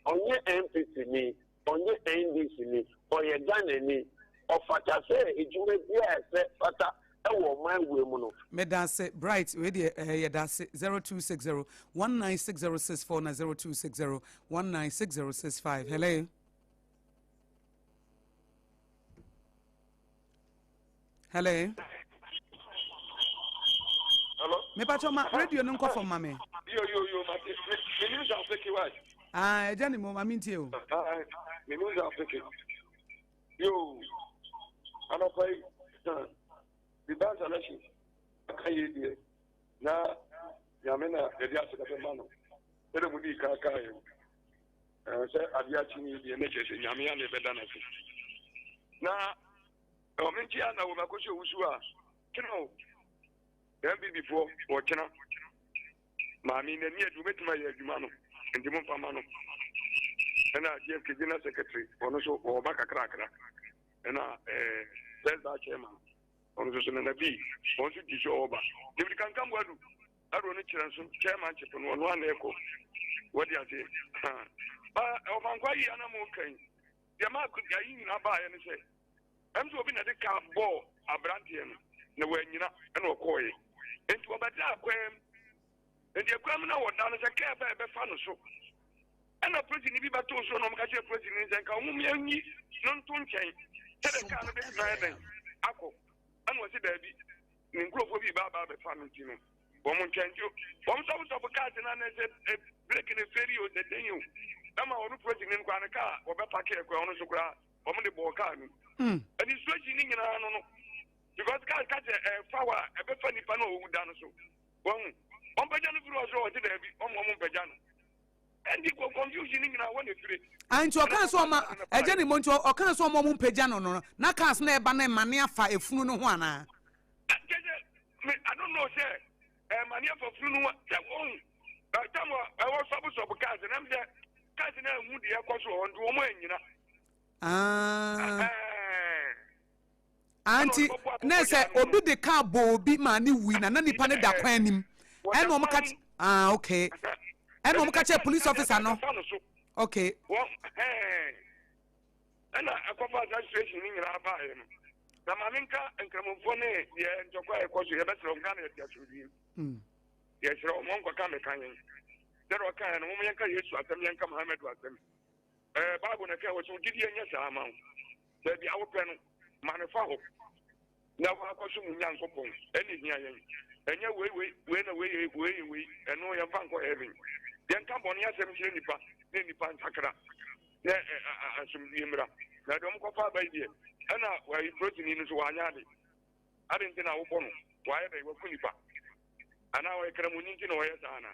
on your MPP, on your NDC, or your Ghana, or Fata say, a Jumia, Fata. Medase bright radio yadase 0260 196064 na 0260 196065. Hello. Hello. Hello. Me pacho ma radio no nko for mame. Yo me news are fake what? Ah, Johnny mo ma mintie o. Me news are fake. Yo. Ano pay. The bank election, Akay, now Yamena, the Diasa Mano, everybody Kaka, say Adiachini, the NHS in Yamian, the Bedana. Now, Omintiana, Makosha Usua, Kino, MB before, or China, Mammy, and yet you met my Yamano, and Dimon Pamano, and I gave Kidina secretary, or Baka Cracker, and I said that chairman. On the Nabi, want to teach over. If you can come, what do I don't need chairmanship on one echo? What do you say? Of Anquai animal cane. The mark could get in a buy and say, I'm to open at the car ball, a brandian, no way, you know, and no coy. And to a better quam, and the criminal was done as a care by Befano. And a president, if you are told so, no catch a president, and come non to change. Tell the kind of driving. Ako. Was it baby? In group of Baba family. Woman can't you? One of a cat and I said, breaking a ferry or the day you. I'm a president in Quanaca or Bapake, Quanosogra, woman the Bocan. And he's stretching in an know. Because God catch a flower, a funny panel who done so. One Pajano was over to the woman Pajano. And you go confusion in our 1 3. And to cancel my a Jenny Monto or cancel Mom Pejano, no cast never name mania for a funeral one. I don't know, sir. Mania for funeral. I was supposed to be cousin. I'm there. Cousin Moody, Akosua, and woman, you know. Auntie, Nessa, obi the car bo be money win and any panel that can him. And Mom catch. Okay. And Mom catch a police officer, no. Okay. Well, and I come back that situation in Rabbi. The Maminka and Camofone, yeah, and Jokai, because you have better of Ghana at your yes, your Monko Kame. There are kind of women can use to attend Yanka Mohammed was them. Babu Naka was so giddy and yes, amount. There be our pen, Manafao. Now I consume young couple, any young. And your way, when away, and no young Banco having. Then come on, yes, I'm Nipan Sakra. Some Yimra. I don't go far by there. And now, where you put in Wanyadi. I didn't know why they were Kunipa. And now I can win in Oyasana.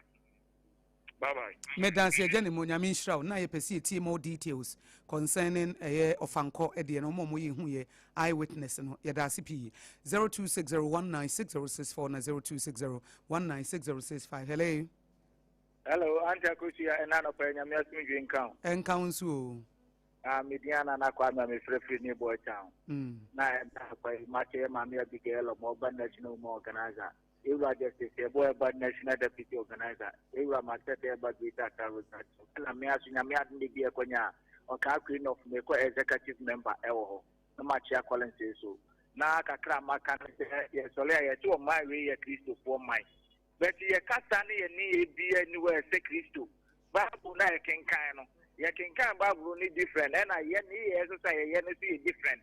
Bye bye. Madam Jenny Munyamin Shroud, now you see more details concerning a Ofanko Eddie and Omo who eyewitness and Yadasi 0260196064 0260196065. Hello. Hello, Auntie Akosua and Nana Pena, me asking count. And council. Mediana Naquama, me free new boy town. Na Mache, Mamma Bigel, or Moban National Organizer. Ewura Justice Eboa National Deputy Organizer. Ewura Matete Eba Greater Accra. Na me asu nyame ade bi ekonya oka queen of me ko executive member ewo. Na ma chia Collins so. Na kakra maka ye sole ye ti o mai we ye Kristo for mai. But ye kasa ne ye ni bi anywhere say Kristo. Bible na ye kenkan no. Ye kenkan Bible ni different. Na ye ni ye so say ye no see different.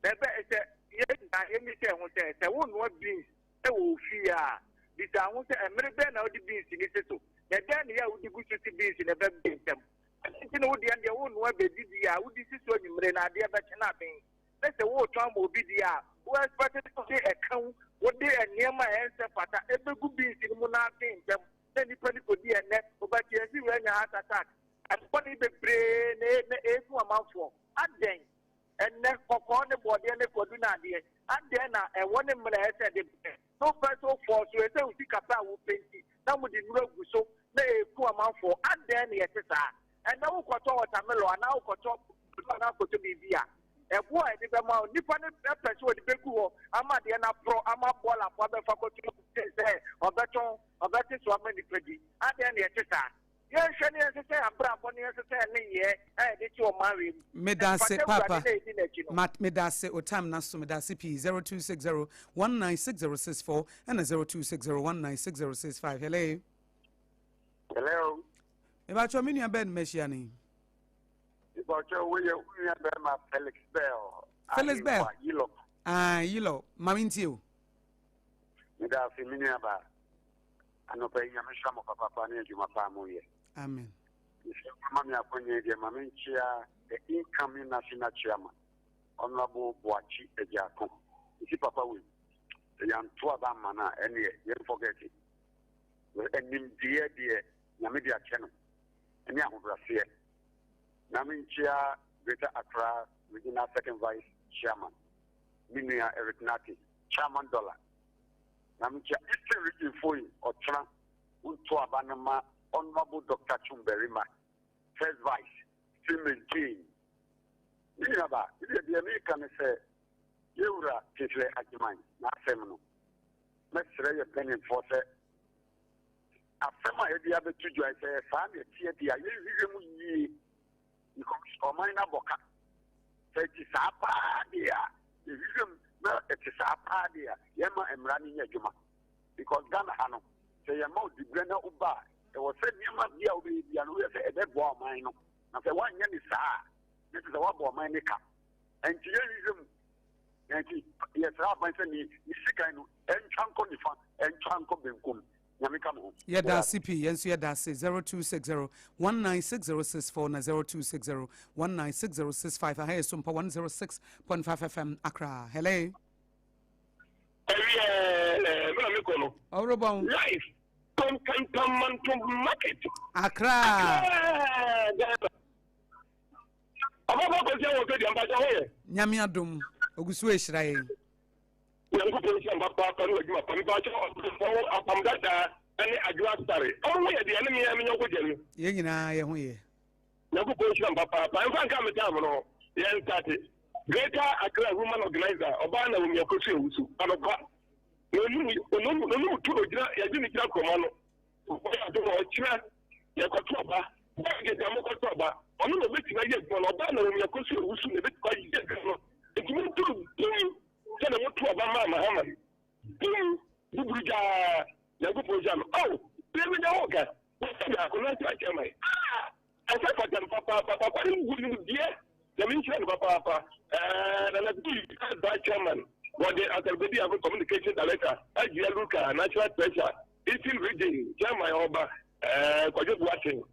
Bebe say ye na ye mi say won say won no beans e wo fi a bisa won say emre be na odi beans ni so. Ye den ya odi gusu ti beans na be bentem. Nti na odi ande won no be di a odi siso nyimre na ade be na ben. Say wo twan mo bi di a wo expect to say e kan wo de eniema ense fata e be gu beans ni mu na bentem. Say ni pani ko di ene o ba ti esi we nya heart attack. And body be brain na efu amanfo. Aden ene kokko ne body ne kodu na de. Aden na e woni mra e say de no first of all so e say uti kapa wo penti. Na mu di nura guso na efu amanfo. Aden ye tesa. And na wo kwoto watermelon na wo kwoto na kwoto bibia. Ebo e be ma nipa ne person wo di beku ho ama de na pro ama bola po be fa kwoto say obeton so amani pedi. Aden ye tesa. Yes, say abra boni say ne ye de ti o marry medase papa medase otam naso medase p 0260196064 and 0260196065. Hello. Ebacho menu abed meshiani. Ebacho we be ma Felix Bell. Yilo mamintio. Medase menu aba anopa nyamesha mo papa ne juma pa mo ye. Amen. Mama ya kwenye de mamenchia the incoming national chairman Honorable Boachi Ejiako. Isi papa we yan to aba mana ene ye forget it. We enim die na media channel. Ene ahobrase. Na menchia Greater Accra Regional Second Vice Chairman. Minia Eric Nati, Chairman Dollar. Na menchia Eastern Region foi otra unto abanama Honorable Dr. Chumberima, First Vice, still maintain. Minaba, the American say, Eura, Title Agreement, not seminal. Let's say a penny for say. After my idea to do, I say, Family, Tia, you or minor boca. Say, it's a padia. The reason, it is a padia. Yama and running a juma. Because Ghana Hano, say, a more the Brenner Uba. There was said you must be able to be a dead war mine. Now, the one yen is this is a war mine. And Jerusalem, yes, I said, you see, and Chanko Nifa, and Chanko Benkum. Yamikam. Yada CP, yes, Yada 0260196064 na 0260196065. I hear Sompa 106.5 FM Accra. Hello. Hello. Life. Come to market. Accra. Nyami adum ogusu ehiraye. Yango polisi mbapa kanu ejuma pamibacho apamdada ene Adwoa Asare. Omo ye de ene mi nyoko jenu. Ye nyina ye ho ye. Yango polisi mbapa pa enfa nka metam no ye ntati. Greater Accra Women Organizer oba na wumi akosu ewusu. Anopa. Onu tulo jira ya jini jira komano. Oya do o chira ya kotoba. Ge da mo kotoba. Onu no beti na ye gbo no ba na wumi akosu ewusu ne beti kwa ye gbo. Ejimi tulo tena mutu obama mahama. Bubuja ya gupo jam. Oh, baby da oga. Ya kuna ta chama. Asa kwa jam papa ni ngulu die. Ya minchi papa. Na the chairman. What the Atalbedi Avo Communication Director, Ajia Luka, National Treasurer, Eastern Region, Chairman Oba, Kwajo watching.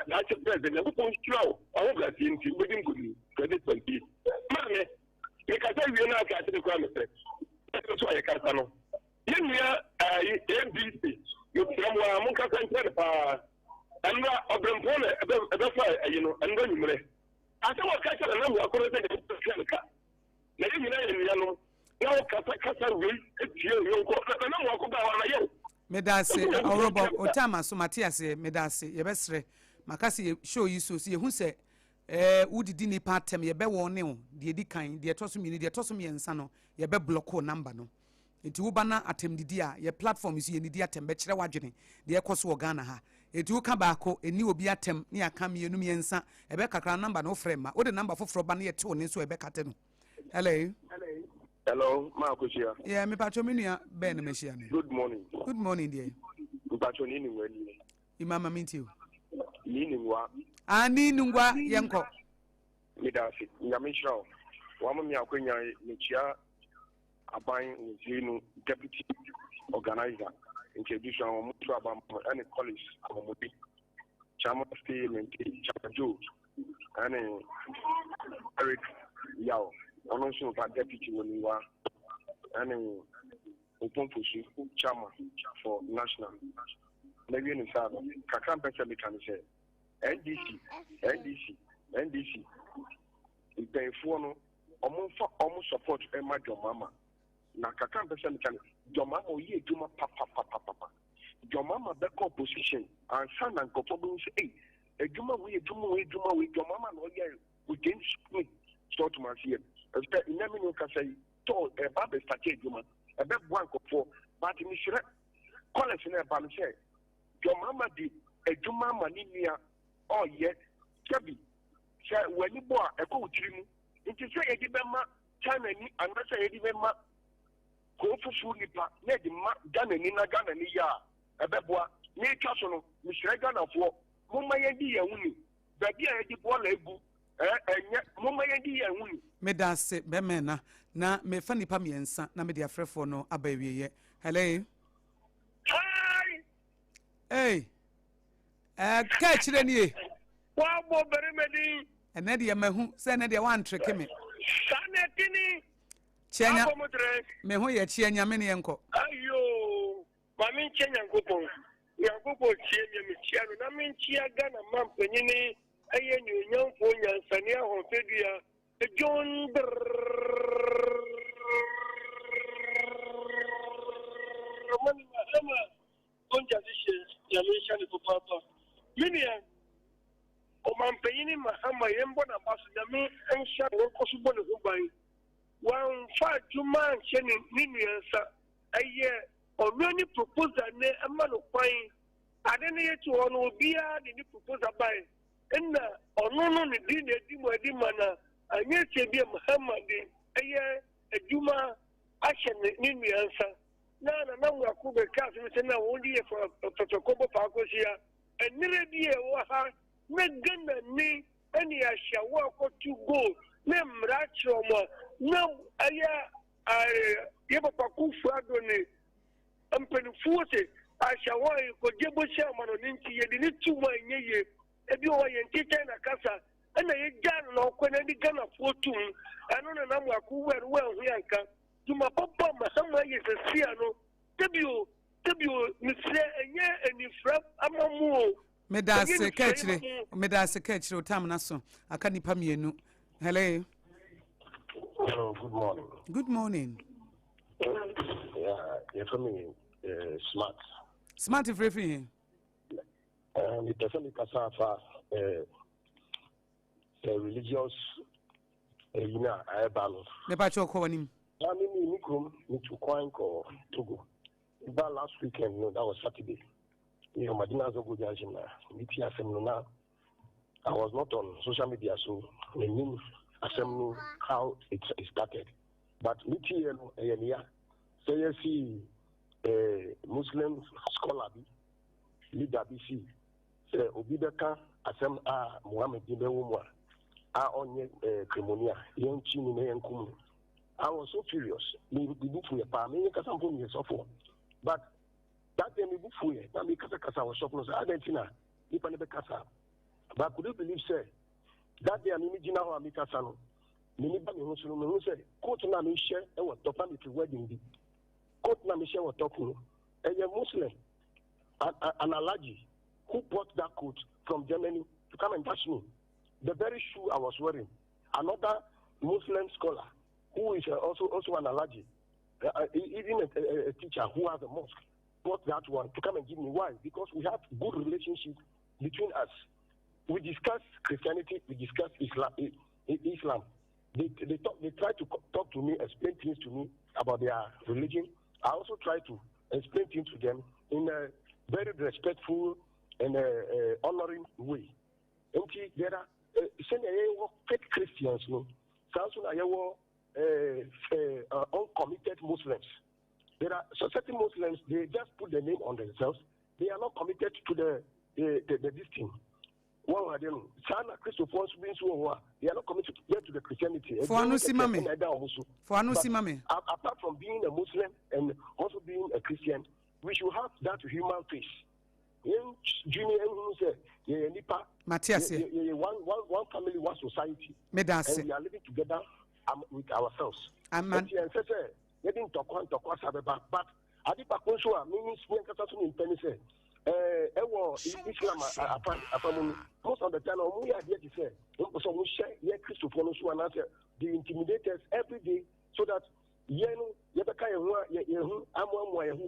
That's a president who wants to know all of that in within 2020. Mammy, because I will not get the crime. That's why I can't know. In here, ABC, you come where I'm going to and Obrampone, you know, and then you may. I said, what catch a number of colleagues. Medase orobo otama so Matias medase yebesre makase show you so ye hu se udidi ni patem ye be won ne o de di kan de toso mi ni de toso mi ensa no ye be block number no enti wo bana atemdidi a ye platform is ye nidi atem be kire wadwene de ekoso Ghana ha enti wo ka baako eni obi atem ne aka mienu miensa ebe kakra number no frema wo de number foforo ba na ye te oni so ebe kate no. Hello, Akosua. Yeah, me pacho menua Ben mehia no. Good morning. Good morning dear. Pacho ni ngwani. Imama minti. Ni ngwa. Ani ngwa yenko. Midasi. Nyamisha. Wama mi akwenya mechia aban uzinu deputy organizer introduction wa mutu abam any college amudi. Chama stay maintain Chajo. And Eric Yao. Ono so ba deputy woniwa and Oponfusu chairman for national. Maybe in Saba, Kakam Pesa can say NDC. If they follow almost support Emma Jomama. Na Kakam Pesa can Jomama ye Juma papa. Jomama back opposition and son and Kopobu say, a Juma we Jomama no ye we didn't start to my here. Inamino can say, told a baby started Juma, a bed one for, but in Mishra, college in a balance. Your mama did a Juma Maninia, oh, yet, Chubby. When you bought a cool trim, it is a Edibema, China, and that's a Edibema, go for Sunipa, Ned Ghana, Nina Ghana, a beboa, near Castle, Mishra Ghana for Mumma Yadi, the dear Edibwa Lebu. Medase bemena na me fani pa miensa na me dia frefo no abawiye. Hello. Hi. Hey. Ka chire ni. Wa bo bere medi. Ene dia mahu se ne dia wan treke me. Sana tini. Chenya. Me hu ye chenya me ne enko. Ayo. Ma min chenya nkopon. Ya nkopon chenya me chia no na min chia Ghana man panyini. Aye young for Yansania or Fedia, a John Yamishan for Papa. Minian, Oman Payini Mahama, Yambona Bassami, and Shan possible who by 1 5 2 man Shannon Miniansa, a year or many proposal, a man of fine. I didn't hear to honor Bia, the proposal by. And no, the dinner, Dimana, I may say, be Muhammad, a Juma, Ashen, Nini answer. Now, we are Kuba Castle, and now only for Totokobo Pacosia, and nearly be a waha, make gun and me, any I shall walk or to go, name Rachoma, no, I Yabaku Fradone, and Penfuate, I shall want you for Jabo Sherman on Inti, you need 2 1 ebi o ye ntita na kasa na ye jan no ko na di Ghana fotum anu na na mwaku wer wer hu yanka tuma papa mahama ye sesia no tebio misre enye enifra amamu medase kachire otam na so aka nipa mienu. Hello, good morning. Good morning. Yeah, you're from me smart free. The person Kasafa religious ABENA. Nepacho Kowanim. I mean, to Kwanko Togo. That last weekend, no, that was Saturday. You know, Madina Zogo Jajina, Mitia Semuna. I was not on social media, so I knew how it started. But Mitia, say you see Muslim scholar, leader BC. Obidaka asem a Muhammad Dibewumwa a onye krimonia yenchi ni yenkum. I was so furious. Me book for pa me kasa mpo me sofo. But that day me book for na me kasa was sofo no say Argentina nipa ne be kasa. But could you believe say that day me gina ho me kasa no me ba me ho so no me say court na me share e wo top na me wedding bi. Court na me share wo top no. E ye Muslim an allergy who bought that coat from Germany to come and touch me. The very shoe I was wearing. Another Muslim scholar who is also an allergy, even a teacher who has a mosque, bought that one to come and give me. Why? Because we have good relationship between us. We discuss Christianity, we discuss Islam. They try to talk to me, explain things to me about their religion I also try to explain things to them in a very respectful and honoring way. And there are fake Christians, no? Uncommitted Muslims. There are certain Muslims, they just put the name on themselves. They are not committed to the this thing. One of them, Sana Christophers, they are not committed to the Christianity. Apart from being a Muslim and also being a Christian, we should have that human face. Matthias, one family, one society. And we are living together with ourselves. Amen. But ADEPA Akosua means when Katasunin Penny said, Islam, most of the time, we are here to say, we share Christopher, the intimidators every day so that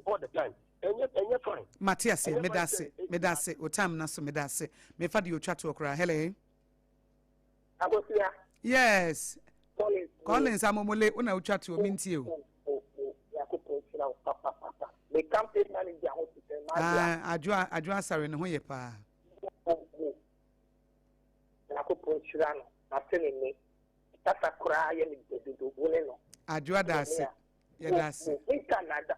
all the time. And you're fine. Matthias, Medase, or time Naso Medase, me fadi you chat to okra. Hello. Yes. Collins, I'm mole una chat to minti you. The campaign manager Adwoa Asare no ye pa. Adwoa dase. Ye dase. In Canada,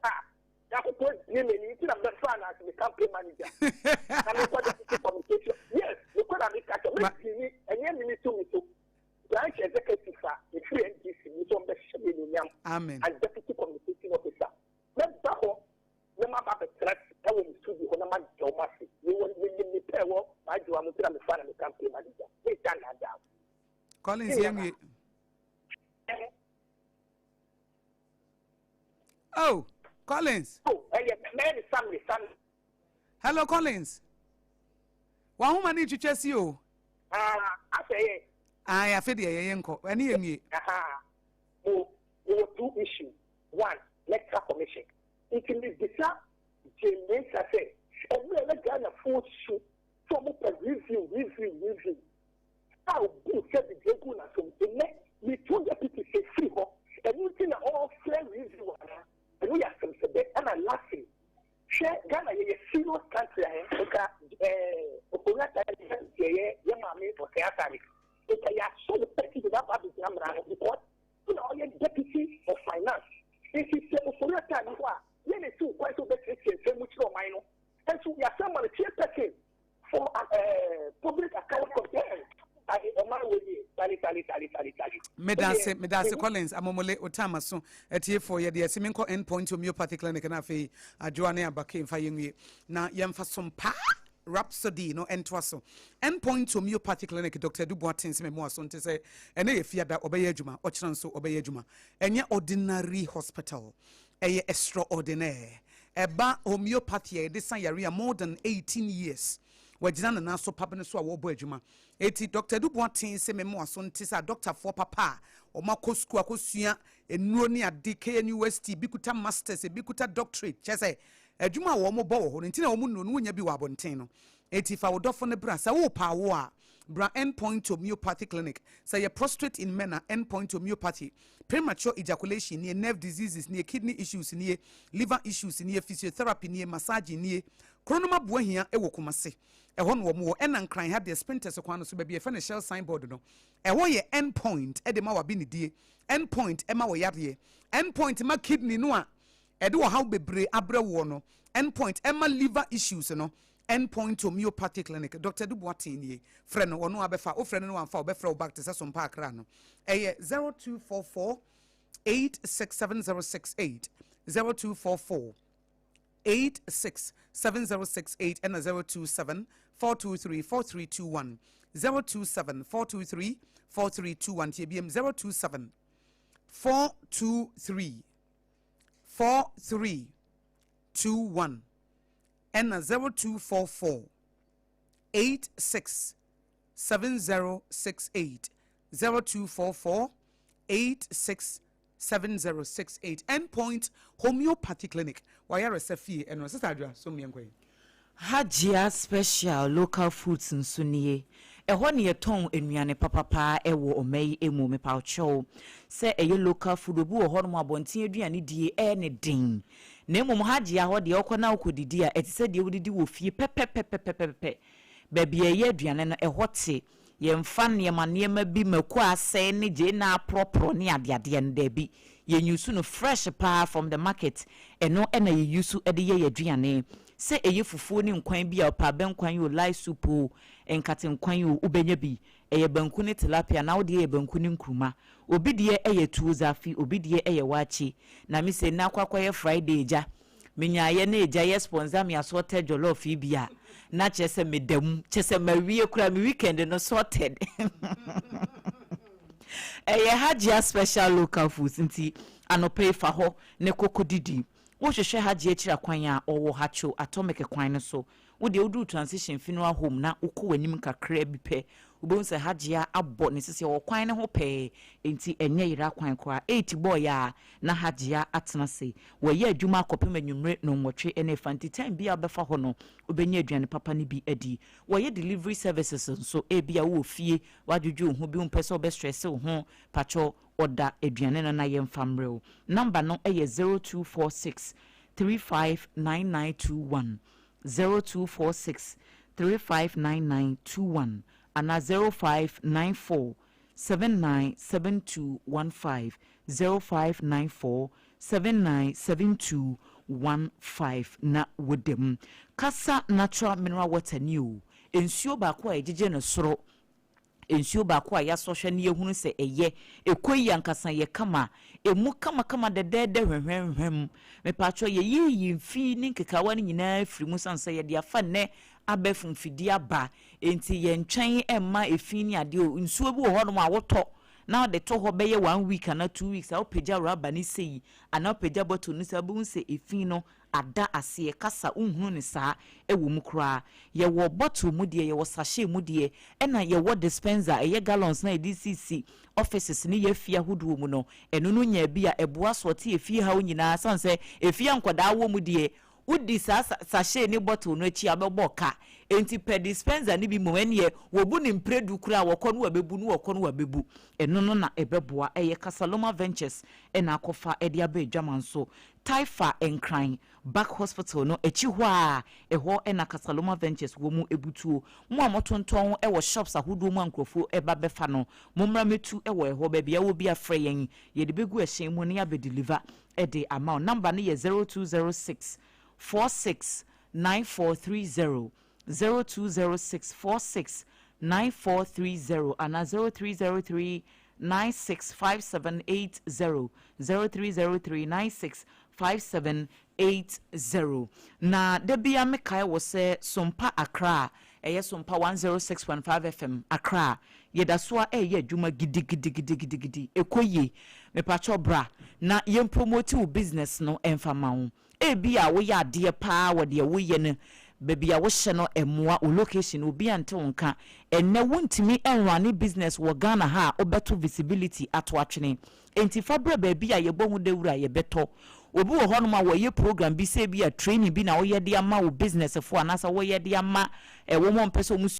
that was women into the fan as the campaign manager. Yes, you could have a and then you to me to branch executive, the free NGC, you don't be Amen. And deputy communication officer. Let's go. No matter the threat, I will studio on a man, Joe Massey. You will be pair work. I do. I'm going to fan the campaign manager. We can't down. Collins, hear me. Oh, Collins. Oh, man, family. Hello, Collins. One woman need to chase you. I say, I feel the yanko. Any me. Oh, there were two issues. One, lecture commission. It can be decided. James say, and we are going to force you from a review. How good said the Jaguna from the next, we told the people to say free home, and you think all fair review, and we are some and I'm laughing. Share Ghana, a serious country, I saw the petty without because you know, you're deputy of finance. This is for your time. Then it's too quite so better than much more minor. And so we are someone a cheap person for public account content. Medase Collins, Amomole Otamaso, at here for ye, the Simenko endpoint homeopathy clinic and Afe, Joanne Abakay, Faying. Now, Yamfa Sompa Rhapsody, no entwaso. Endpoint homeopathy clinic, Dr. Dubois Tins Memoison to say, and if you that obey Juma, or Chanso obey Juma, and your ordinary hospital, a extraordinary. Eba homeopathy, this area more than 18 years. Wajina na so papa ne so awobo adwuma eti Dr. Duboatin se memo aso ntisa Dr. for papa o makosku akosua enuo ne ade KNUST bikuta masters bikuta doctorate chese adwuma wo mo bo ho ntina wo mu no nya bi wa bonten no eti fa wodofo ne bra sa wo pa wo a bra endpoint homeopathy clinic say your prostate in men endpoint homeopathy premature ejaculation near nerve diseases near kidney issues near liver issues near physiotherapy near massage near chronoma boahia ewo kumase ehon wo mo ena nkran ha de sprinters kwano so bia fa ne shell signboard no eho ye endpoint e de ma wa bi ne die endpoint e ma wo yare endpoint ma kidney no a e de wo how bebre abre wo no endpoint e ma liver issues no endpoint homeopathic clinic Dr. Duboatin ye friend no no abefa o friend no amfa obefra back to Sompa akra no 0244 867068 0244 867068 and 027 423 4321 027 423 4321 TBM 027 423 4321 and 0244 867068 0244 867068 endpoint homeopathy clinic wire resefi and sister Adwoa so mienko Hajia special local foods nsuniye ehɔ ne yɛtɔn enuane papapa ɛwɔ omei emu mepa ocho sɛ ɛyɛ local food obu wɔ hɔ no abɔnten aduane die ne din na mmom hagye ho de okona okodidi a etise de wodidi wo fie pepepepepepe baby eye aduane no ehote yemfa niema bi mako asɛ ne je na propro ne adeade no da bi yenyusu no fresh pa from the market eno na yenyusu de ye aduane se eye fufuo ni nkwan bi a pa benkwan yo live soup o enkate nkwan yo ubenya bi eye banku ne tilapia na wode eye banku ne nkruma obi de eye tuzafi obi de eye wachi na mi se na kwakwaye friday ja menyaye na eja ye sponsor me assorted jollof bia na chese medam chese mawie kura me weekend no sorted eye hagye special local foods nti anope fa ho ne kokodidi wo hwehwe hagye akira kwan a owo hacho atomic kwan no so wo de odu transition funeral home na ukọ wanim kakra bi pe ubon se hagye abọ ne sese wo kwan ne ho pe enti enye yira kwan kwa 8 boy a na hagye atena se wo ye adwuma akopem anwumre no nwotwe ene fanti time bia befa ho no obenye aduane papa ne bi adi wo ye delivery services so e bia wo fie wadwudwu ho bi mpese obe stress ho pacho oda aduane no na ye mfamreo number no eye 0246 359921 0246 359921 and 0594 797215 0594 797215 na wodem kasa natural mineral water new ensuo ba kwa ejeje no soro ensuo ba kwa ya sohwe ne ehunu se eye ekoyi ankasa ye kama emu kama dedede hwehwehwem me pacho ye yi mfi ni nkekawa ni nyina firi mu sanse ye de afa ne abefun fidi aba enti ye ntwen emma efi ni ade o nsuo bi wo ho no ma woto na de to ho beye 1 week na 2 weeks a opeja rubber ni sei ana opeja bottle ni sabu nse efi no ada ase kasa unhunu ni saa ewo mu kra ye wo bottle mu de ye wo sachet mu de ena ye wo dispenser ye gallons na DCC offices ni ye fia hodo mu no eno no nya bia eboa sote efi ha onyina sanse efi ankoda wo mu de udi sachet ni bottle no achi abebo ka enti per dispenser ni bi mo ene wo bu ni mpredu kura wo kono wabebu no wo kono wabebu eno no na ebeboa eye Kasaloma Ventures ena akofa ede abedwaman so Taifa Enkran back hospital no echi ho a eho ena Kasaloma Ventures wo mu ebutuo mo amotonton ewo shops ahodo mu ankrofo eba befa no momra metu ewo eho ba bia wo bia frɛ yen ye de begu ehyen mu ne ya be deliver ede amount number ne ye 0206 469430 0206 469430 and 0303 965780 0303 965780 na debia mekai wo se Sompa Accra eye Sompa 106.5 FM Accra yedasoa eye adwuma gidi ekoye me pacho bra na ye promote wo business no emfama wo bia wo ya ade pa wo de wo ye ne baby a wo hye no emoa o location obi ante wonka enne wontimi enrane business wo Ghana ha obeto visibility ato atwene enti fabra baby a yebo hu dewura yebeto obi wo hono ma wo ye program bi se bi a training bi na wo ye de ama wo business fo anasa wo ye de ama wo mo mpese